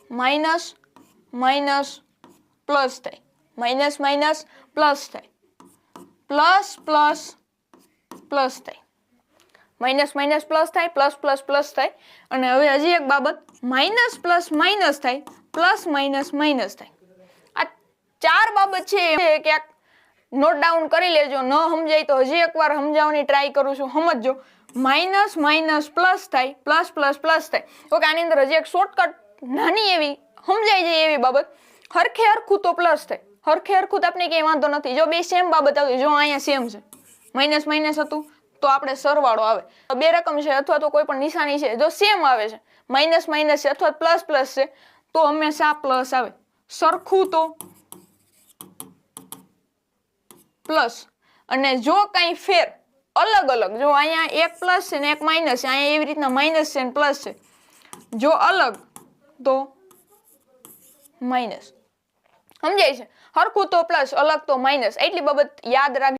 Minus minus plus થાય, minus minus plus થાય, plus plus plus થાય, માઇનસ માઇનસ પ્લસ થાય, પ્લસ પ્લસ પ્લસ થાય. અને હવે હજી એક બાબત, માઇનસ પ્લસ માઇનસ થાય, પ્લસ માઇનસ માઇનસ થાય. આ 4 બાબત છે એ ક્યાંક નોટ ડાઉન કરી લેજો. ન સમજાય તો હજી એકવાર સમજાવવાની ટ્રાય કરું છું, સમજજો. માઇનસ માઇનસ પ્લસ થાય, પ્લસ પ્લસ પ્લસ થાય. ઓકે, આની અંદર હજી એક શોર્ટકટ નાની એવી સમજાઈ જાય એવી બાબત, હરખે હરખું તો પ્લસ થાય, હરખે હરખું તો આપણે ક્યાંય વાંધો નથી. જો બે સેમ બાબત આવતી, જો અહીંયા સેમ છે, માઇનસ માઇનસ હતું તો આપણે સરવાળો આવે. બે રકમ છે અથવા તો કોઈ પણ નિશાની છે, જો સેમ આવે છે, માઇનસ માઇનસ છે અથવા પ્લસ પ્લસ છે, તો હંમેશા પ્લસ આવે. સરખું તો પ્લસ. અને જો કઈ ફેર અલગ અલગ, જો અહીંયા એક પ્લસ છે ને એક માઇનસ છે, અહીંયા એવી રીતના માઇનસ છે ને પ્લસ છે, જો અલગ તો માઇનસ. સમજાય છે? હરખું તો પ્લસ, અલગ તો માઇનસ. એટલી બાબત યાદ રાખજો.